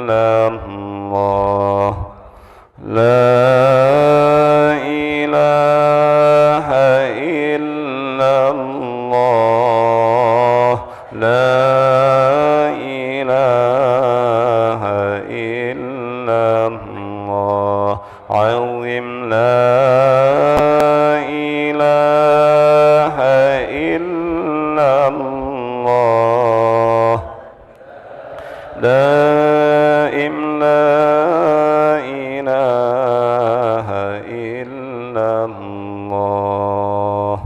إلا الله لا إله إلا الله لا إله إلا الله عظم لا إله إلا الله دائم لا إله إلا الله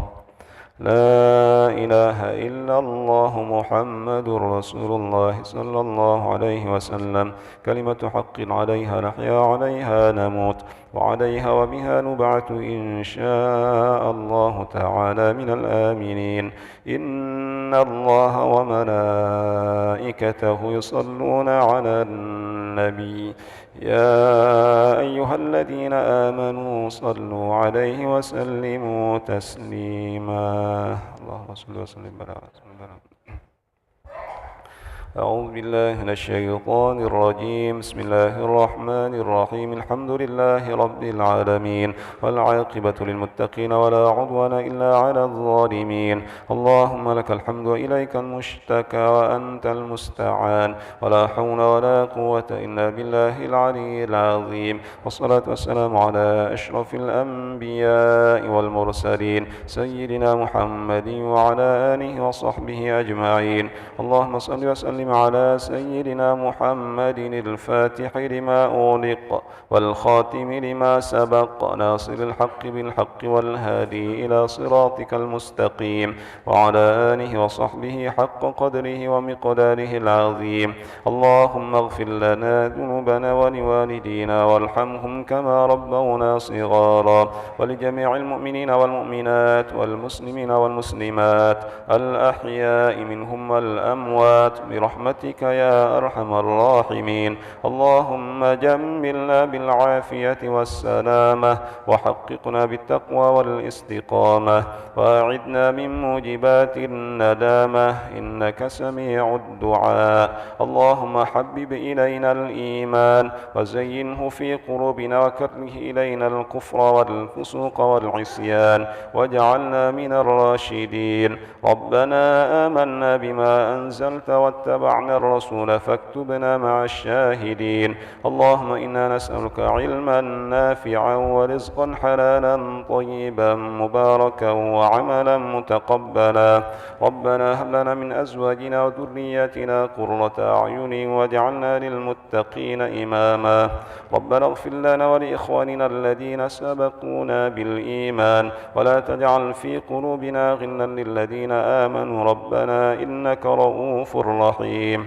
لا إله إلا الله محمد رسول الله صلى الله عليه وسلم كلمة حق عليها نحيا عليها نموت وعليها وبها نبعث إن شاء الله تعالى من الآمنين إن الله وملائكته يصلون على النبي يا أيها الذين آمنوا صلوا عليه وسلموا تسليما اللهم صل وسلم على رسول الله. أعوذ بالله من الشيطان الرجيم بسم الله الرحمن الرحيم الحمد لله رب العالمين والعاقبة للمتقين ولا عدوان إلا على الظالمين اللهم لك الحمد وإليك المشتكى وأنت المستعان ولا حول ولا قوة إلا بالله العلي العظيم والصلاة والسلام على أشرف الأنبياء والمرسلين سيدنا محمد وعلى آله وصحبه أجمعين اللهم صل وسلم على سيدنا محمد الفاتح لما أغلق والخاتم لما سبق ناصر الحق بالحق والهادي إلى صراطك المستقيم وعلى آله وصحبه حق قدره ومقداره العظيم اللهم اغفر لنا ذنوبنا ولوالدينا وارحمهم كما ربونا صغارا ولجميع المؤمنين والمؤمنات والمسلمين والمسلمات الأحياء منهم والأموات برحمتك يا أرحم الراحمين اللهم جملنا بالعافية والسلامة وحققنا بالتقوى والاستقامة وأعدنا من موجبات الندامة إنك سميع الدعاء اللهم حبب إلينا الإيمان وزينه في قلوبنا وكره إلينا الكفر والفسوق والعصيان واجعلنا من الراشدين ربنا آمنا بما أنزلت واتبعنا الرسول فاكتبنا مع الشاهدين اللهم إنا نسألك علما نافعا ورزقا حلالا طيبا مباركا وعملا متقبلا ربنا هب لنا من أزواجنا وذرياتنا قرة أعين واجعلنا للمتقين إماما ربنا اغفر لنا ولإخواننا الذين سبقونا بالإيمان ولا تجعل في قلوبنا غلا للذين آمنوا ربنا إنك رؤوف رحيم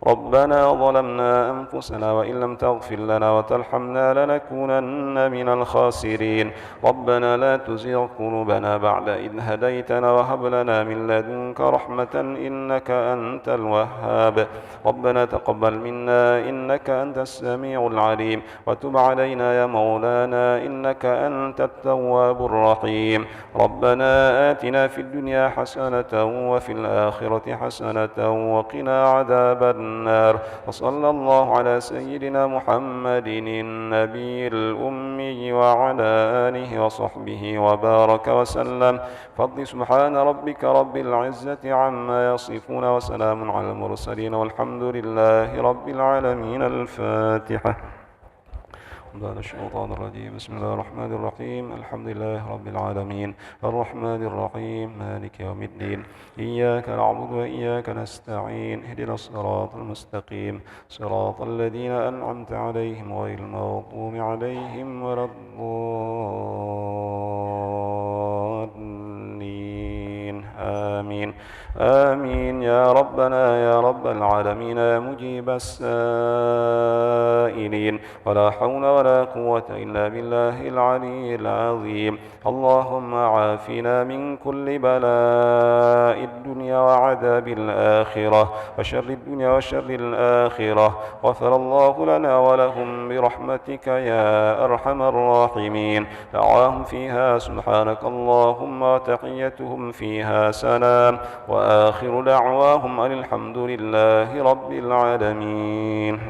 ربنا ظلمنا أنفسنا وإن لم تغفر لنا وترحمنا لنكونن من الخاسرين ربنا لا تزغ قلوبنا بعد إذ هديتنا وهب لنا من لدنك رحمة إنك أنت الوهاب ربنا تقبل منا إنك أنت السميع العليم وتب علينا يا مولانا إنك أنت التواب الرحيم ربنا آتنا في الدنيا حسنة وفي الآخرة حسنة وقنا عذاب النار وصلى الله على سيدنا محمد النبي الأمي وعلى آله وصحبه وبارك وسلم فضل سبحان ربك رب العزة عما يصفون وسلام على المرسلين والحمد لله رب العالمين. الفاتحة. بعد الشيطان الرجيم بسم الله الرحمن الرحيم الحمد لله رب العالمين الرحمن الرحيم مالك يوم الدين إياك نعبد وإياك نستعين اهدنا الصراط المستقيم صراط الذين أنعمت عليهم غير المغضوب عليهم ولا الضالين آمين آمين يا ربنا يا رب العالمين يا مجيب السائلين ولا حول ولا قوة إلا بالله العلي العظيم. اللهم عافنا من كل بلاء الدنيا وعذاب الآخرة وشر الدنيا وشر الآخرة غفر الله لنا ولهم برحمتك يا أرحم الراحمين. دعواهم فيها سبحانك اللهم وتحيتهم فيها سلام وآخر دعواهم أن الحمد لله رب العالمين.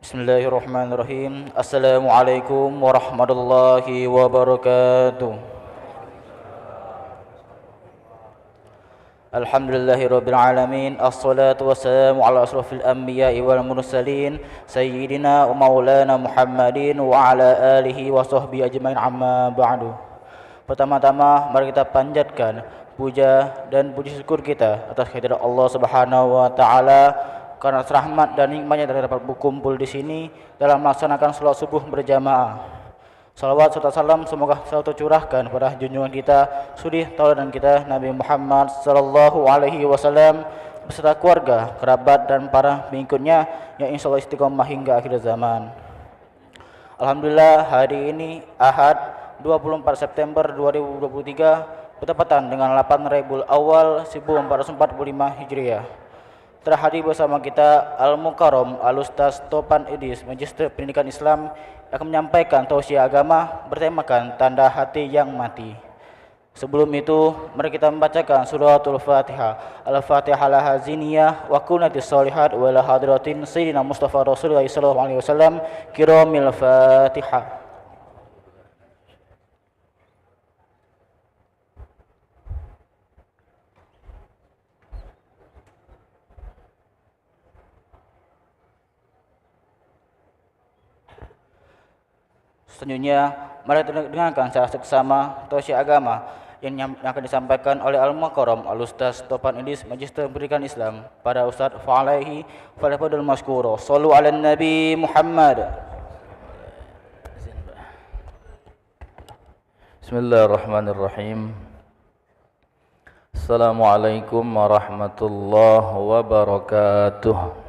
Bismillahirrahmanirrahim. Assalamualaikum warahmatullahi wabarakatuh. Alhamdulillahirabbil alamin. Assalatu wassalamu ala asrofil anbiya'i wal mursalin sayyidina wa maulana Muhammadin wa ala alihi wa sahbihi ajmain, amma ba'du. Pertama-tama mari kita panjatkan puja dan puji syukur kita atas kehadirat Allah Subhanahu wa taala karena rahmat dan nikmatnya kita dapat berkumpul di sini dalam melaksanakan salat subuh berjamaah. Salawat serta salam semoga selalu tercurahkan pada junjungan kita, suri tauladan kita Nabi Muhammad sallallahu alaihi wasallam beserta keluarga, kerabat dan para pengikutnya yang insyaallah istiqomah hingga akhir zaman. Alhamdulillah, hari ini Ahad 24 September 2023 bertepatan dengan 8 Rabiul Awal 1445 Hijriah. Telah hadir bersama kita Al-Mukarram Al-Ustaz Topan Idris, Magister Pendidikan Islam, akan menyampaikan tausiah agama bertemakan tanda hati yang mati. Sebelum itu, mari kita membacakan suratul Fatihah. Al-Fatihah laha ziniyah wa kunatis solihat wa la hadratin Sayyidina Mustafa Rasulullah sallallahu alaihi wasallam kiramil Fatihah. Selanjutnya, mari kita dengarkan secara seksama tausiah agama yang akan disampaikan oleh Al-Mukarram Al-Ustaz Topan Idris, Magister Pendidikan Islam, pada Ustaz fa'alaihi falafadul maskuro. Sallu ala Nabi Muhammad. Bismillahirrahmanirrahim. Assalamualaikum warahmatullahi wabarakatuh.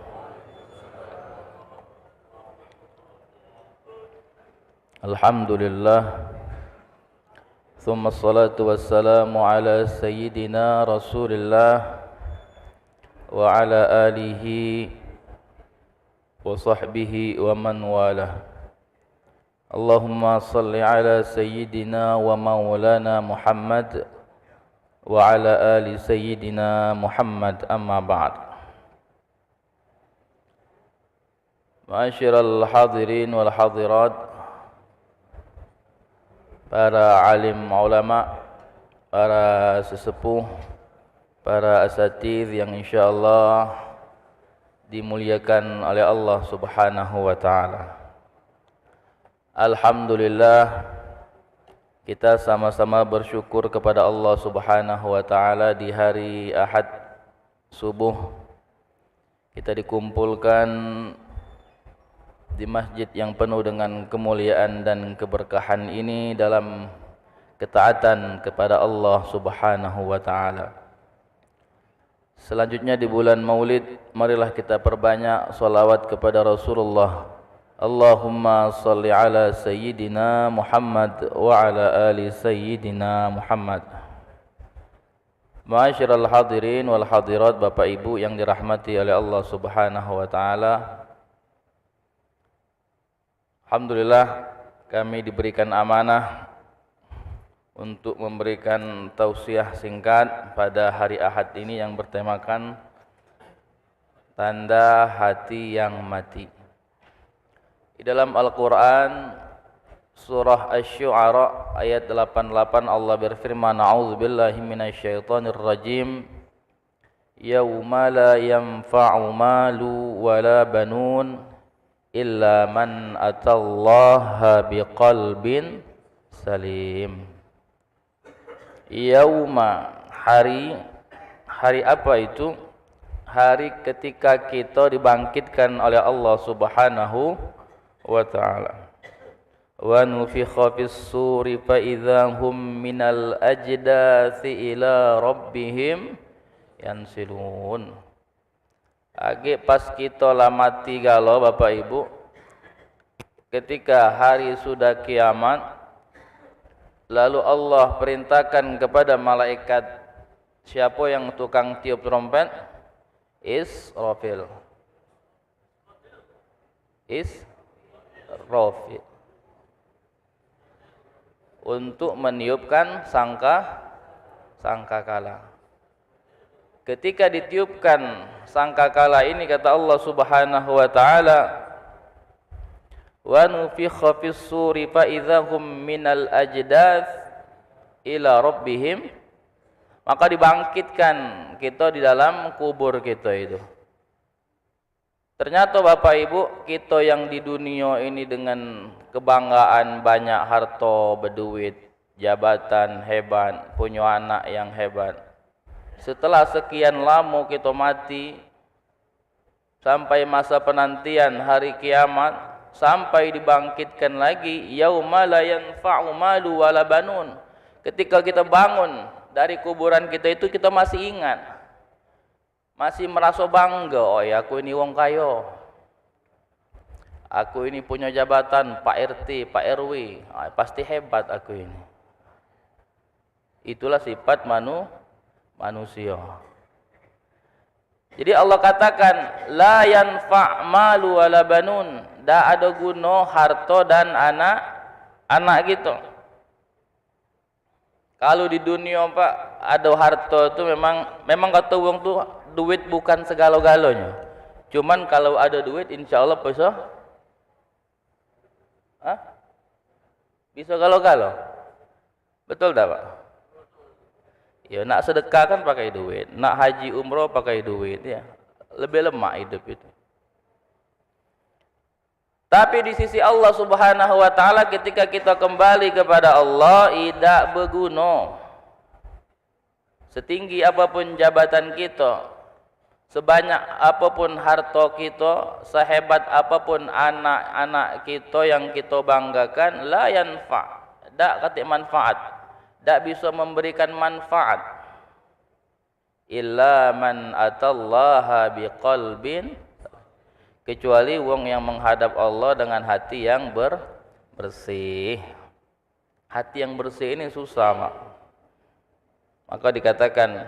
Alhamdulillah, thumma salatu wassalamu ala sayyidina Rasulillah wa ala alihi wa sahbihi wa man walah. Allahumma salli ala sayyidina wa maulana Muhammad wa ala ali sayyidina Muhammad, amma ba'd. Ma'asyiral hadirin wal hadirat, para alim ulama, para sesepuh, para asatidz yang insyaallah dimuliakan oleh Allah Subhanahu wa taala. Alhamdulillah, kita sama-sama bersyukur kepada Allah Subhanahu wa taala di hari Ahad subuh kita dikumpulkan di masjid yang penuh dengan kemuliaan dan keberkahan ini dalam ketaatan kepada Allah Subhanahu wa taala. Selanjutnya di bulan Maulid, marilah kita perbanyak salawat kepada Rasulullah. Allahumma salli ala sayyidina Muhammad wa ala ali sayyidina Muhammad. Ma'asyiral hadirin wal hadirat, Bapak Ibu yang dirahmati oleh Allah Subhanahu wa taala. Alhamdulillah, kami diberikan amanah untuk memberikan tausiah singkat pada hari Ahad ini yang bertemakan tanda hati yang mati. Di dalam Al-Quran surah Asy-Syu'ara ayat 88 Allah berfirman, a'udzubillahi minasyaitonir rajim, yauma la yanfa'u malu wala banun illa man atallaha biqalbin salim. Yauma, hari apa itu? Hari ketika kita dibangkitkan oleh Allah Subhanahu wa ta'ala. Wa nufikha fis suri fa idzahum minal ajdathi ila rabbihim yansilun. Age pas kita lah mati galau Bapak Ibu, ketika hari sudah kiamat, lalu Allah perintahkan kepada malaikat, siapa yang tukang tiup trompet? Israfil. Untuk meniupkan sangkakala. Ketika ditiupkan sangkakala ini, kata Allah Subhanahu wa taala, wa nufikha fis suri fa idzahum minal ajdath ila rabbihim, maka dibangkitkan kita di dalam kubur kita itu. Ternyata Bapak Ibu, kita yang di dunia ini dengan kebanggaan banyak harta, berduit, jabatan hebat, punya anak yang hebat, setelah sekian lama kita mati, sampai masa penantian hari kiamat, sampai dibangkitkan lagi, yauma la yanfa'u malu wala banun. Ketika kita bangun dari kuburan kita itu, kita masih ingat, masih merasa bangga, oh ya aku ini wong kaya, aku ini punya jabatan Pak RT, Pak RW, pasti hebat aku ini. Itulah sifat manusia. Jadi Allah katakan la yanfa' malu wala banun, tidak ada guna harta dan anak gitu. Kalau di dunia Pak ada harta itu memang kata wong tuh duit bukan segala-galanya. Cuman kalau ada duit insya Allah bisa galau-galau. Betul tak Pak? Ya, nak sedekah kan pakai duit, nak haji umroh pakai duit, ya. Lebih lemah hidup itu. Tapi di sisi Allah Subhanahu wa taala, ketika kita kembali kepada Allah, tidak berguna. Setinggi apapun jabatan kita, sebanyak apapun harta kita, sehebat apapun anak-anak kita yang kita banggakan, la yanfa', tidak kata manfaat, tidak bisa memberikan manfaat, illa man atallaha biqalbin, kecuali wong yang menghadap Allah dengan hati yang bersih. Hati yang bersih ini susah, Mak. Maka dikatakan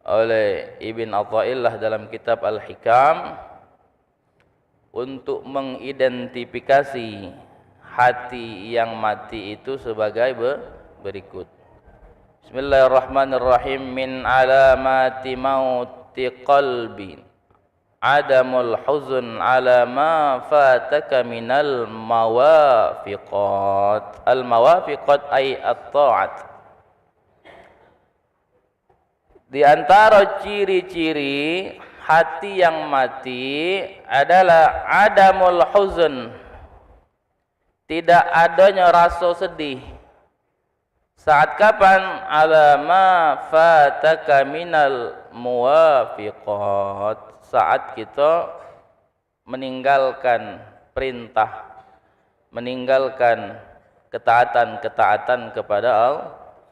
oleh Ibn Athaillah dalam kitab Al-Hikam, untuk mengidentifikasi hati yang mati itu sebagai berikut. Bismillahirrahmanirrahim. Min alamati mauti qalbi adamul huzn ala ma fataka minal mawafiqat. Al mawafiqat ay at-ta'at. Di antara ciri-ciri hati yang mati adalah adamul huzn, tidak adanya rasa sedih. Saat kapan? Alama fataka minal muwafiqat, saat kita meninggalkan perintah, meninggalkan ketaatan-ketaatan kepada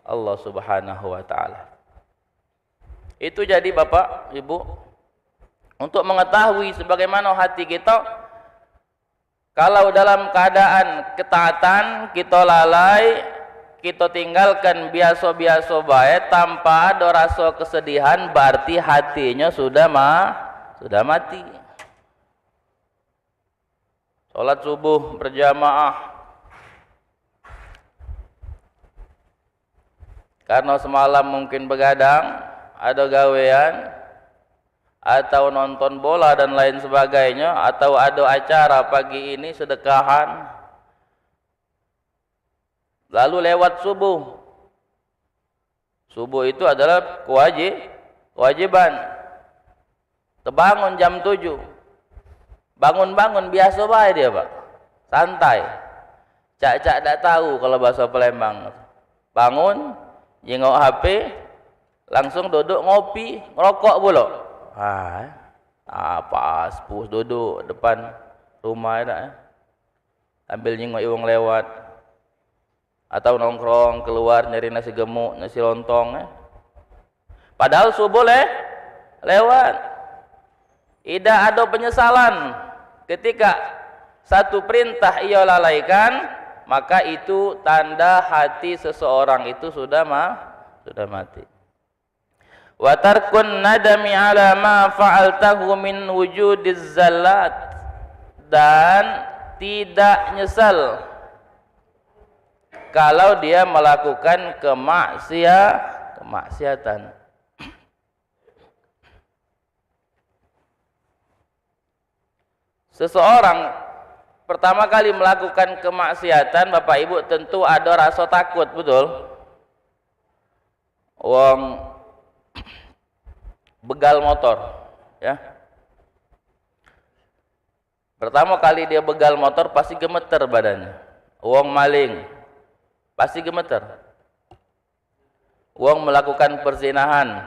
Allah Subhanahu wa taala. Itu jadi Bapak, Ibu, untuk mengetahui sebagaimana hati kita. Kalau dalam keadaan ketaatan kita lalai, kita tinggalkan biasa-biasa baik tanpa ada rasa kesedihan, berarti hatinya sudah mati. Salat subuh berjamaah karena semalam mungkin begadang, ada gawean, atau nonton bola dan lain sebagainya, atau ada acara pagi ini sedekahan, lalu lewat subuh. Subuh itu adalah kewajiban. Terbangun jam 7, bangun-bangun biasa baik dia Pak, santai, cak-cak tak tahu kalau bahasa Palembang. Bangun, jengok HP, langsung duduk ngopi, ngerokok pula. Pas pus duduk depan rumah dah, ambil jengok iwang lewat, atau nongkrong keluar nyari nasi gemuk, nasi lontong. Padahal subuh lewat. Tidak ada penyesalan ketika satu perintah ia lalaikan, maka itu tanda hati seseorang itu sudah mati. Wa tarkun nadami ala ma fa'altahu min wujudiz zallat, dan tidak nyesal kalau dia melakukan kemaksiatan. Seseorang pertama kali melakukan kemaksiatan, Bapak Ibu tentu ada rasa takut, betul? Wong begal motor, ya. Pertama kali dia begal motor pasti gemeter badannya. Wong maling pasti gemeter. Wong melakukan perzinahan,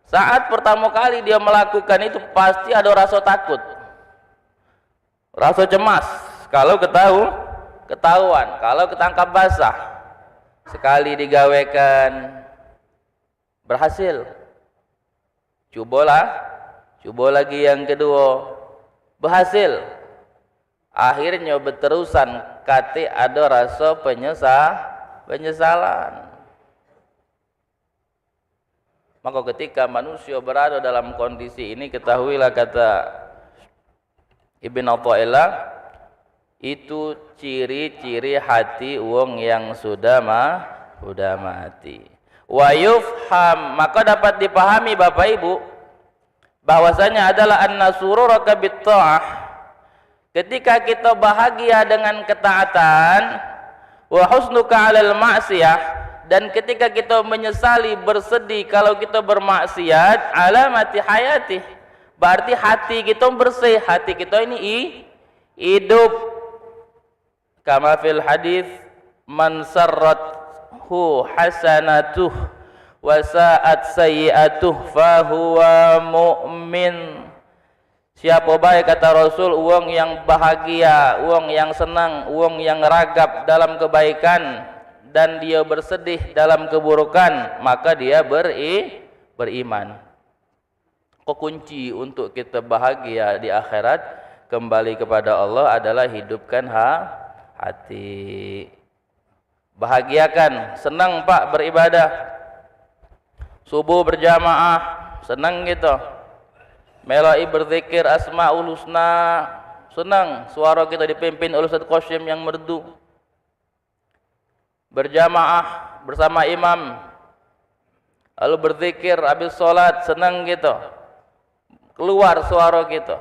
saat pertama kali dia melakukan itu pasti ada rasa takut, rasa cemas kalau ketahuan, kalau ketangkap basah. Sekali digawekan berhasil, coba lagi yang kedua berhasil, akhirnya berterusan kate ada rasa penyesalan. Maka ketika manusia berada dalam kondisi ini, ketahuilah, kata Ibn Athaillah, itu ciri-ciri hati wong yang sudah mati. Wa yufham, maka dapat dipahami Bapak Ibu bahwasanya adalah an-nasururaka bit-ta'ah. Ketika kita bahagia dengan ketaatan, wa husnuka 'alal ma'siyah, dan ketika kita menyesali, bersedih kalau kita bermaksiat, alamati hayati, berarti hati kita bersih, hati kita ini hidup. Kama fil hadis, man sarrathu hasanatuh wa sa'at sayyi'atuh fahuwa mu'min. Siapa baik, kata Rasul, uang yang bahagia, uang yang senang, uang yang ragap dalam kebaikan, dan dia bersedih dalam keburukan, maka dia beriman. Kunci untuk kita bahagia di akhirat, kembali kepada Allah, adalah hidupkan hati. Bahagiakan, senang Pak beribadah, subuh berjamaah, senang gitu. Melai berzikir Asmaul Husna, senang suara kita dipimpin oleh Ustaz Qasim yang merdu. Berjamaah bersama imam, lalu berzikir habis sholat, senang gitu, keluar suara gitu,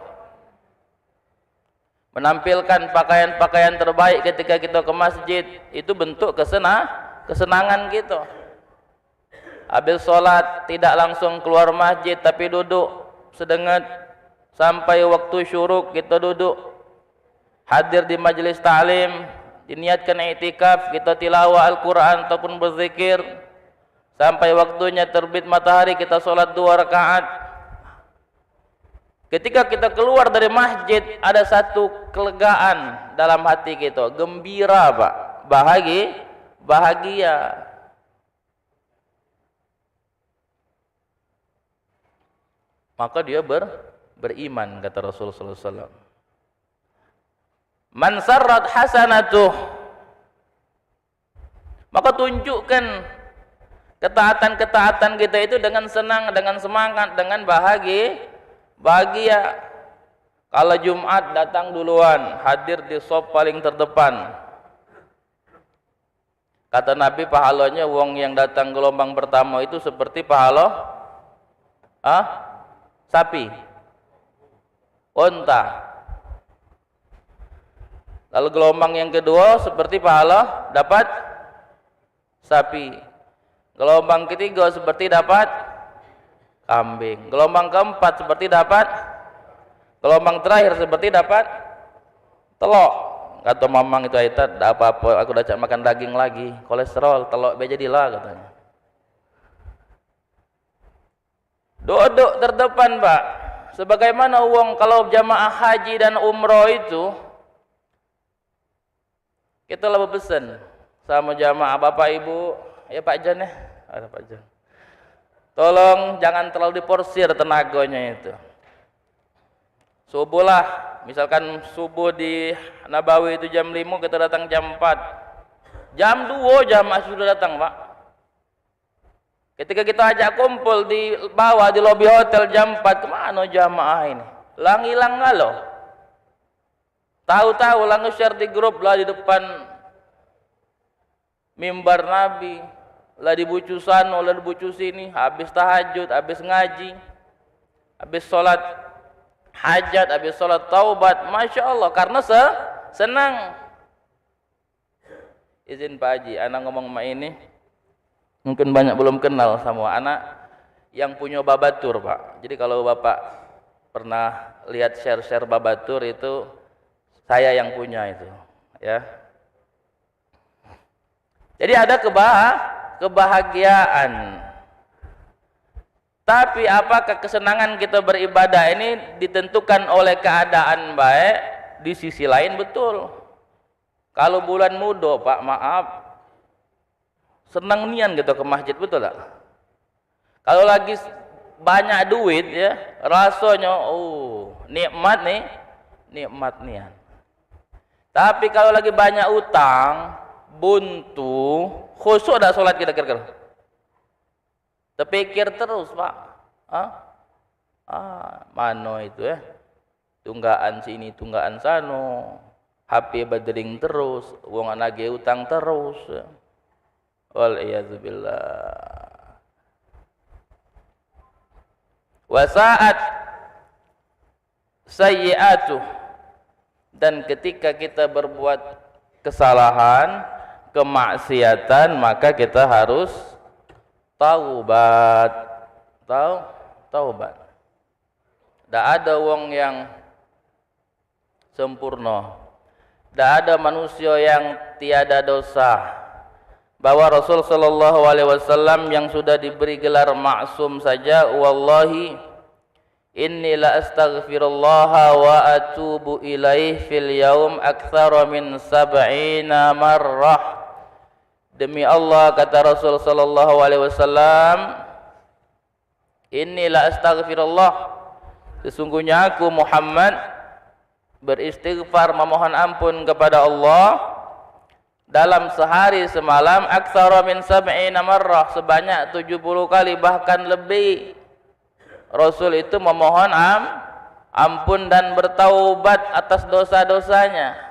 menampilkan pakaian-pakaian terbaik ketika kita ke masjid, itu bentuk kesenangan gitu. Habis sholat tidak langsung keluar masjid, tapi duduk sedengat sampai waktu syuruk, kita duduk hadir di majelis ta'lim, diniatkan i'tikaf, kita tilawah Al-Quran ataupun berzikir sampai waktunya terbit matahari, kita sholat 2 rakaat. Ketika kita keluar dari masjid, ada satu kelegaan dalam hati kita, gembira Pak, bahagia. Maka dia beriman, kata Rasulullah SAW. Man sarrat hasanatuh, maka tunjukkan ketaatan-ketaatan kita itu dengan senang, dengan semangat, dengan bahagia. Kalau Jumat datang duluan, hadir di shop paling terdepan. Kata Nabi, pahalanya wong yang datang gelombang pertama itu seperti pahala sapi, unta. Lalu gelombang yang kedua seperti pahala dapat sapi. Gelombang ketiga seperti dapat kambing. Gelombang keempat seperti dapat, gelombang terakhir seperti dapat telok. Kata mamang itu, Aitat, tidak apa-apa, aku udah makan daging lagi, kolesterol, telok be jadilah, katanya. Duduk terdepan Pak. Sebagaimana uang kalau jamaah haji dan umroh itu, kita lebih pesan sama jamaah, Bapak Ibu, ya Pak Jan ya, ada Pak Jan, tolong jangan terlalu diporsir tenaganya itu. Subuh lah, misalkan subuh di Nabawi itu jam 5, kita datang jam 4, jam 2 jamaah sudah datang Pak. Ketika kita ajak kumpul di bawah di lobi hotel jam 4, kemana jamaah ini? Hilang ngalo. Tahu-tahu lah nge-share di grup lah di depan mimbar Nabi, lah di bucu sana, lah di bucu sini, habis tahajud, habis ngaji, habis sholat hajat, habis sholat taubat, Masya Allah, karena senang. Izin Pak Haji, anak ngomong sama ini, mungkin banyak belum kenal sama anak yang punya babatur Pak. Jadi kalau Bapak pernah lihat share-share babatur itu, saya yang punya itu, ya. Jadi ada kebahagiaan. Tapi apakah kesenangan kita beribadah ini ditentukan oleh keadaan baik? Di sisi lain betul. Kalau bulan muda, Pak, maaf, senang nian gitu ke masjid, betul tak? Kalau lagi banyak duit ya, rasanya nikmat nih, nikmat nian. Tapi kalau lagi banyak utang, buntu, khusyuk dah solat kita kira-kira. Terpikir terus, Pak. Mano itu ya? Tunggaan sini, tunggaan sano. HP badering terus, wong nagih utang terus. Wal iyadzubillah. Wa sa'at sayyi'atuh, dan ketika kita berbuat kesalahan, kemaksiatan, maka kita harus taubat. Taubat. Tidak ada wong yang sempurna. Tidak ada manusia yang tiada dosa. Bahwa Rasul sallallahu alaihi wasallam yang sudah diberi gelar maksum saja, wallahi inni la astaghfirullah wa atubu ilaih fil yaum aktsara min 70 marrah. Demi Allah, kata Rasul sallallahu alaihi wasallam, inni la astaghfirullah, sesungguhnya aku Muhammad beristighfar, memohon ampun kepada Allah dalam sehari semalam aktsara min 70 marrah, sebanyak 70 kali bahkan lebih. Rasul itu memohon ampun dan bertaubat atas dosa-dosanya.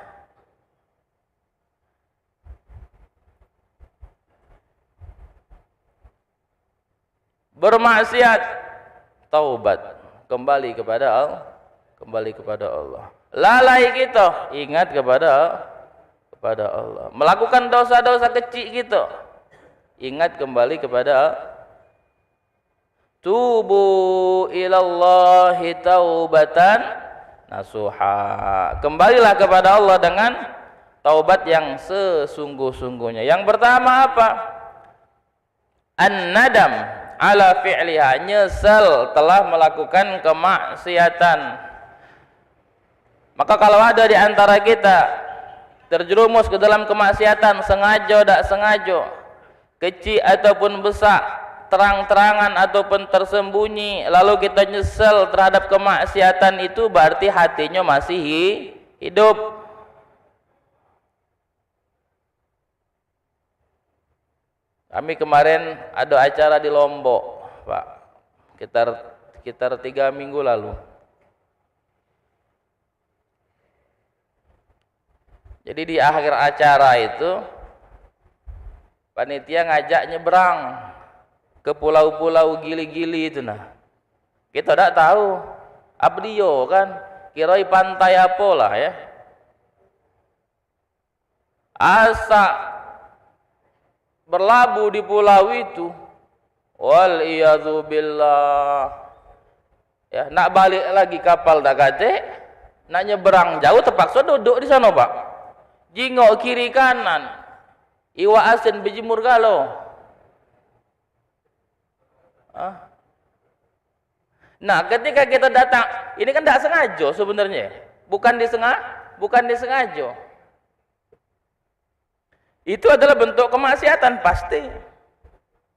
Bermaksiat, taubat, kembali kepada Allah. Lalai kita, ingat kepada Allah. Melakukan dosa-dosa kecil kita, ingat kembali kepada tubu ilallahi taubatan nasuha. Kembalilah kepada Allah dengan taubat yang sesungguh-sungguhnya. Yang pertama apa? An-nadam ala fi'liha, nyesal telah melakukan kemaksiatan. Maka kalau ada di antara kita terjerumus ke dalam kemaksiatan, sengaja tak sengaja, kecil ataupun besar, terang-terangan ataupun tersembunyi, lalu kita nyesal terhadap kemaksiatan itu, berarti hatinya masih hidup. Kami kemarin ada acara di Lombok, Pak, sekitar 3 minggu lalu. Jadi di akhir acara itu panitia ngajak nyebrang ke pulau-pulau gili-gili itu nah. Kita tidak tahu abdio kan, kiroi pantai apa lah ya. Asa berlabuh di pulau itu, wal iyadzubillah. Ya, nak balik lagi kapal dah kate, nak nyebrang jauh terpaksa duduk di sana, Pak. Jingok kiri kanan, iwa asin berjemur galau. Nah, ketika kita datang, ini kan tidak sengaja sebenarnya, bukan disengaja. Itu adalah bentuk kemaksiatan pasti.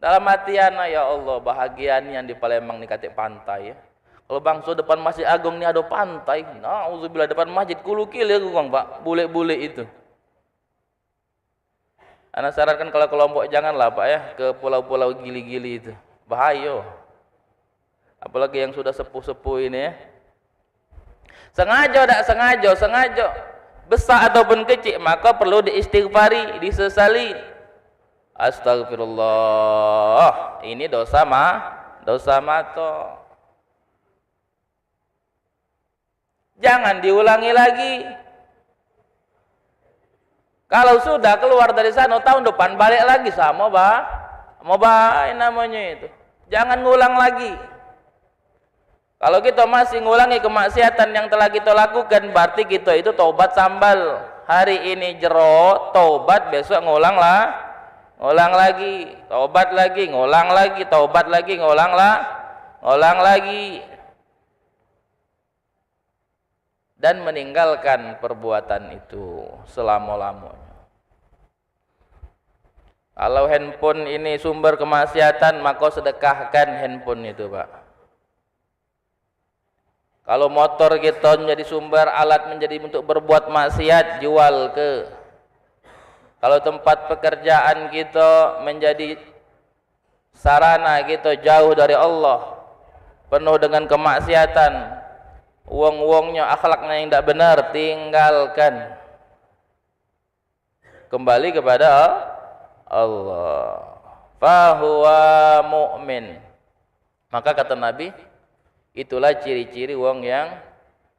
Dalam hatian, ya Allah, bahagian yang di Palembang nih katik pantai ya. Kalau bangsa depan Masjid Agung ini ada pantai, na'udzubillah, depan masjid kulukil ya Pak, bule-bule itu. Anak sarankan kalau ke Lombok janganlah Pak ya, ke pulau-pulau gili-gili itu, bahaya. Apalagi yang sudah sepuh-sepuh ini ya. Sengaja tak sengaja, besar ataupun kecil, maka perlu diistighfari, disesali. Astagfirullah, ini dosa mata. Jangan diulangi lagi. Kalau sudah keluar dari sana tahun depan balik lagi sama mau namanya itu. Jangan ngulang lagi. Kalau kita masih ngulangi kemaksiatan yang telah kita lakukan, berarti kita itu taubat sambal. Hari ini jero, taubat, besok ngulang lagi, taubat lagi, ngulang lagi, taubat lagi, ngulang lagi. Dan meninggalkan perbuatan itu selama-lamanya. Kalau handphone ini sumber kemaksiatan, maka sedekahkan handphone itu, Pak. Kalau motor kita menjadi sumber alat menjadi untuk berbuat maksiat, jual ke. Kalau tempat pekerjaan kita menjadi sarana kita jauh dari Allah, penuh dengan kemaksiatan, uang-uangnya, akhlaknya yang tidak benar, tinggalkan. Kembali kepada Allah. Fahuwa mu'min. Maka kata Nabi, itulah ciri-ciri wong yang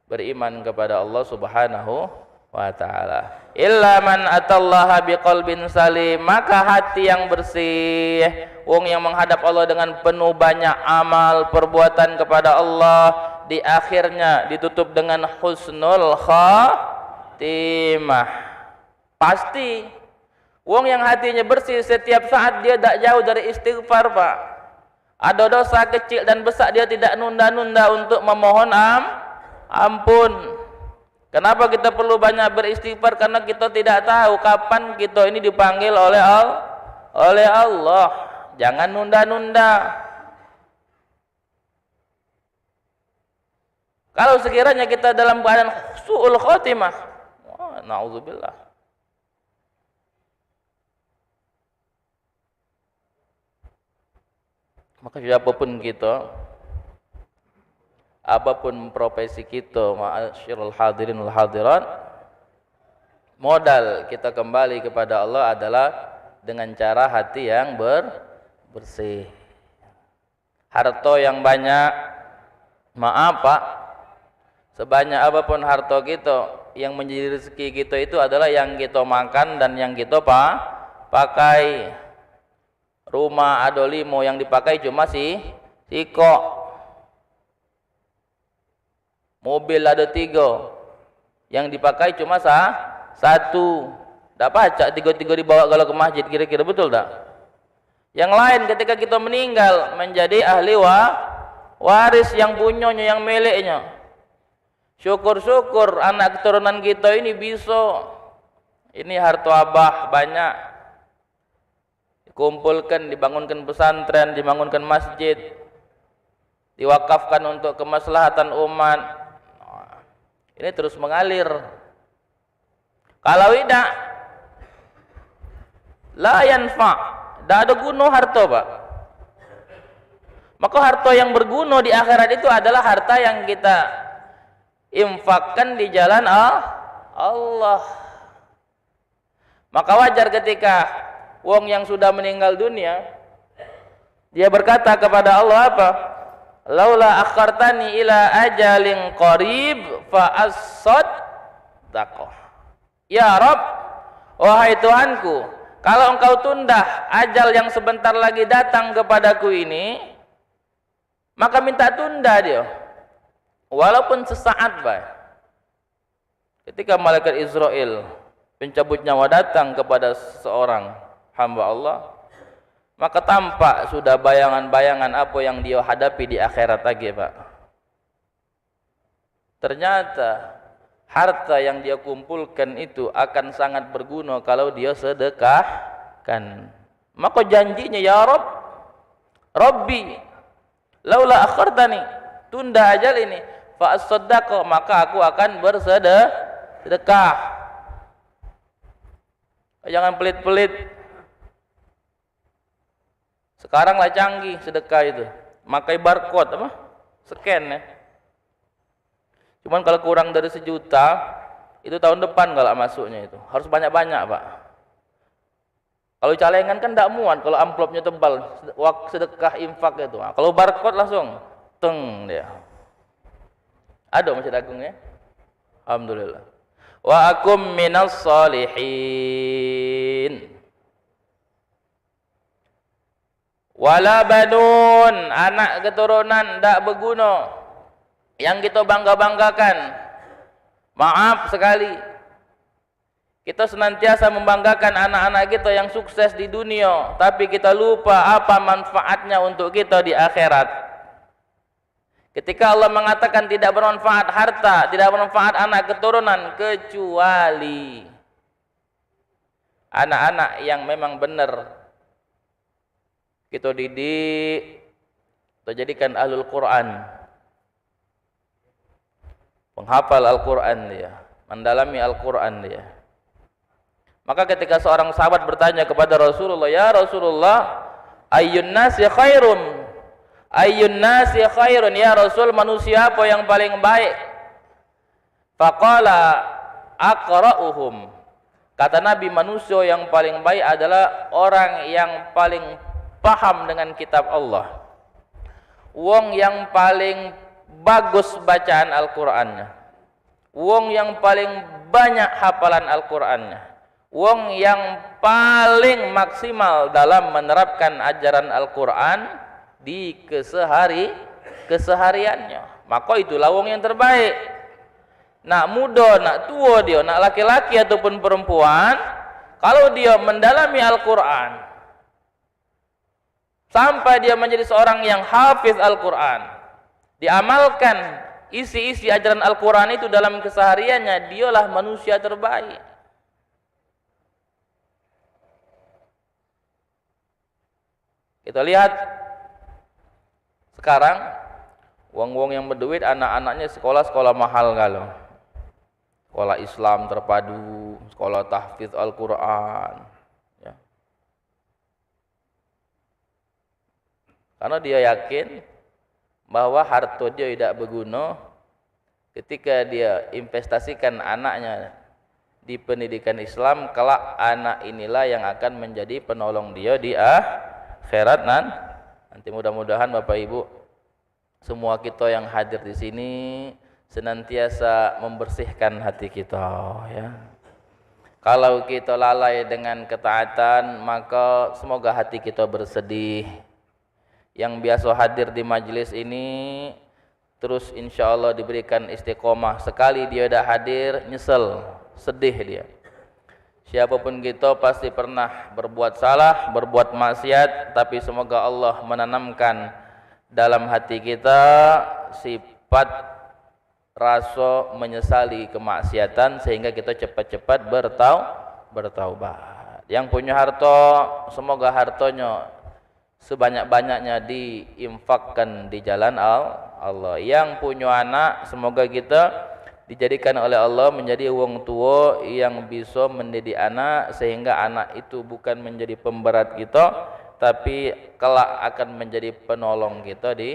beriman kepada Allah Subhanahu wa ta'ala. Illa man atallaha biqalbin salim. Maka hati yang bersih, wong yang menghadap Allah dengan penuh banyak amal perbuatan kepada Allah, di akhirnya ditutup dengan husnul khatimah. Pasti wong yang hatinya bersih, setiap saat dia tak jauh dari istighfar, Pak. Ada dosa kecil dan besar, dia tidak nunda-nunda untuk memohon ampun. Kenapa kita perlu banyak beristighfar? Karena kita tidak tahu kapan kita ini dipanggil oleh Allah. Jangan nunda-nunda. Kalau sekiranya kita dalam keadaan su'ul khotimah, na'udzubillah. Maka siapapun kita, apapun profesi kita, ma'asyiral hadirin wal hadirat, modal kita kembali kepada Allah adalah dengan cara hati yang bersih. Harta yang banyak, maaf Pak, sebanyak apapun harta kita, yang menjadi rezeki kita itu adalah yang kita makan dan yang kita pakai. Rumah ada 5, yang dipakai cuma sikok. Mobil ada 3, yang dipakai cuma 1. Tak pacak 3-3 dibawa kalau ke masjid, kira-kira betul tak? Yang lain ketika kita meninggal menjadi ahli waris, yang punyanya, yang miliknya. Syukur-syukur anak keturunan kita ini bisa, ini harta abah banyak, dikumpulkan, dibangunkan pesantren, dibangunkan masjid, diwakafkan untuk kemaslahatan umat. Ini terus mengalir. Kalau tidak, la yanfa, tidak ada guna harta, Pak. Maka harta yang berguna di akhirat itu adalah harta yang kita infakkan di jalan Allah. Maka wajar ketika wong yang sudah meninggal dunia, dia berkata kepada Allah apa? Laula akhartani ila ajalin qarib fa as-saddaqah. Ya Rabb, wahai Tuhanku, kalau engkau tunda ajal yang sebentar lagi datang kepadaku ini, maka minta tunda dia. Walaupun sesaat, Pak. Ketika malaikat Israel pencabut nyawa datang kepada seorang hamba Allah, maka tampak sudah bayangan-bayangan apa yang dia hadapi di akhirat lagi, Pak. Ternyata harta yang dia kumpulkan itu akan sangat berguna kalau dia sedekahkan. Maka janjinya, ya Rabb, Rabbi, laula akhartani, tunda ajal ini, fa as-saddaqah, maka aku akan bersedekah. Jangan pelit-pelit. Sekarang lah canggih sedekah itu, pakai barcode apa? Scan ya. Cuman kalau kurang dari 1 juta, itu tahun depan kalau masuknya itu harus banyak-banyak, Pak. Kalau calengan kan tidak muat, kalau amplopnya tebal, sedekah infak itu. Nah, kalau barcode langsung, teng dia. Ada Masjid Agung ya, alhamdulillah. wa akum minas salihin. Wala banun, anak keturunan tak berguna yang kita bangga-banggakan. Maaf sekali, kita senantiasa membanggakan anak-anak kita yang sukses di dunia, tapi kita lupa apa manfaatnya untuk kita di akhirat. Ketika Allah mengatakan tidak bermanfaat harta, tidak bermanfaat anak keturunan, kecuali anak-anak yang memang benar kita didik, kita jadikan ahlul Quran, penghafal Al-Quran dia, mendalami Al-Quran dia. Maka ketika seorang sahabat bertanya kepada Rasulullah, ya Rasulullah, ayyun nasi khairun? Ayyun nasi khairun? Ya Rasul, manusia apa yang paling baik? Faqala aqra'uhum. Kata Nabi, manusia yang paling baik adalah orang yang paling paham dengan kitab Allah, wong yang paling bagus bacaan Al-Qur'annya, wong yang paling banyak hafalan Al-Qur'annya, wong yang paling maksimal dalam menerapkan ajaran Al-Qur'an di kesehariannya. Maka itulah wong yang terbaik. Nak muda, nak tua dia, nak laki-laki ataupun perempuan, kalau dia mendalami Al-Qur'an sampai dia menjadi seorang yang hafiz Al-Quran, diamalkan isi-isi ajaran Al-Quran itu dalam kesehariannya, dialah manusia terbaik. Kita lihat sekarang wong-wong yang berduit, anak-anaknya sekolah-sekolah mahal kalau sekolah Islam terpadu, sekolah tahfiz Al-Quran. Karena dia yakin bahwa harta dia tidak berguna ketika dia investasikan anaknya di pendidikan Islam, kelak anak inilah yang akan menjadi penolong dia di akhirat nanti. Mudah-mudahan Bapak Ibu semua kita yang hadir di sini senantiasa membersihkan hati kita, ya. Kalau kita lalai dengan ketaatan, maka semoga hati kita bersedih. Yang biasa hadir di majelis ini terus insya Allah diberikan istiqomah. Sekali dia tidak hadir, nyesel, sedih dia. Siapapun kita pasti pernah berbuat salah, berbuat maksiat, tapi semoga Allah menanamkan dalam hati kita sifat rasa menyesali kemaksiatan sehingga kita cepat-cepat bertaubat. Yang punya harta, semoga hartanya sebanyak-banyaknya diinfakkan di jalan Allah. Yang punya anak, semoga kita dijadikan oleh Allah menjadi wong tua yang bisa mendidik anak sehingga anak itu bukan menjadi pemberat kita, tapi kelak akan menjadi penolong kita di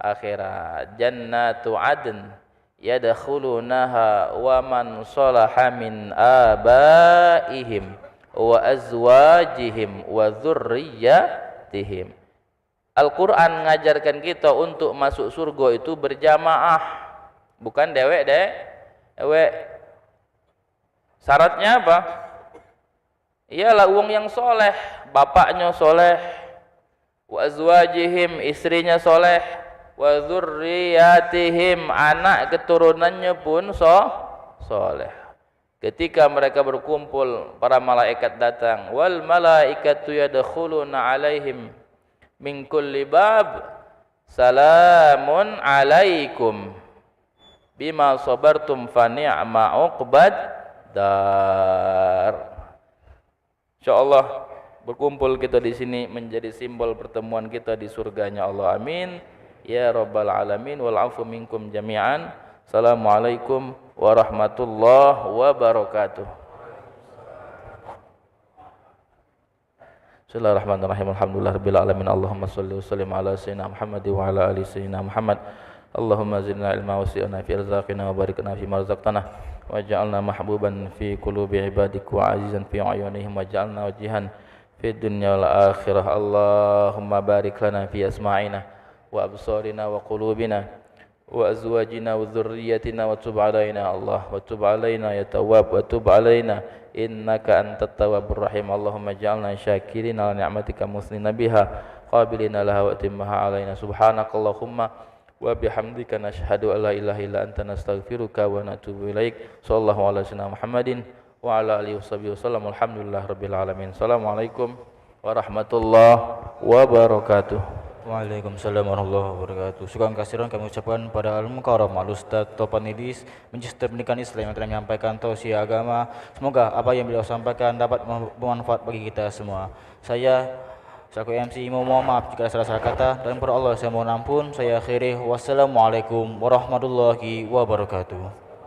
akhirat. Jannatu adn yadkhulunaha wa man salaha min abaihim wa azwajihim wa dzurriyyatihim. Al-Quran mengajarkan kita untuk masuk surga itu berjamaah, bukan dewek. Syaratnya apa? Iyalah wong yang soleh, bapaknya soleh, wa azwajihim, istrinya soleh, wa dzurriyyatihim, anak keturunannya pun soleh. Ketika mereka berkumpul, para malaikat datang. Wal malaikatu yadkhuluna alaihim min kulli bab. Salamun alaikum bima sabartum fa ni'ma uqbad dar. Insyaallah berkumpul kita di sini menjadi simbol pertemuan kita di surganya Allah. Amin ya rabbal alamin. Wal afu minkum jami'an. Assalamualaikum warahmatullahi wabarakatuh. Bismillahirrahmanirrahim. Alhamdulillahirabbil alamin. Allahumma shalli wa sallim ala sayyidina Muhammad wa ala ali sayyidina Muhammad. Allahumma zidna ilma wa wasi'na fi arzaqina wa barikna fi ma razaqtana waj'alna mahbuban fi qulubi ibadik wa azizan fi ayunihim waj'alna wajihan fi dunya wal akhirah. Allahumma barik lana fi asma'ina wa absarina wa qulubina وأزواجنا وذريتنا وتب علينا الله وتب علينا يا تواب وتب علينا إنك أنت التواب الرحيم اللهم اجعلنا شاكرين على نعمتك مثنين بها قابلين لها وأتمها علينا سبحانك اللهم وبحمدك نشهد أن لا إله إلا أنت نستغفرك ونتوب إليك صلى الله على سيدنا محمد وعلى آله وصحبه وسلم الحمد لله رب العالمين السلام عليكم ورحمة الله وبركاته. Waalaikumsalam warahmatullahi wabarakatuh. Syukran kasiran kami ucapkan pada Al-Mukarram Al-Ustaz Topanidis, Majelis Pendidikan Islam yang telah menyampaikan tausiah agama. Semoga apa yang beliau sampaikan dapat bermanfaat bagi kita semua. Saya selaku MC mohon maaf jika ada salah-salah kata, dan kepada Allah saya mohon ampun. Saya akhiri, wassalamualaikum warahmatullahi wabarakatuh.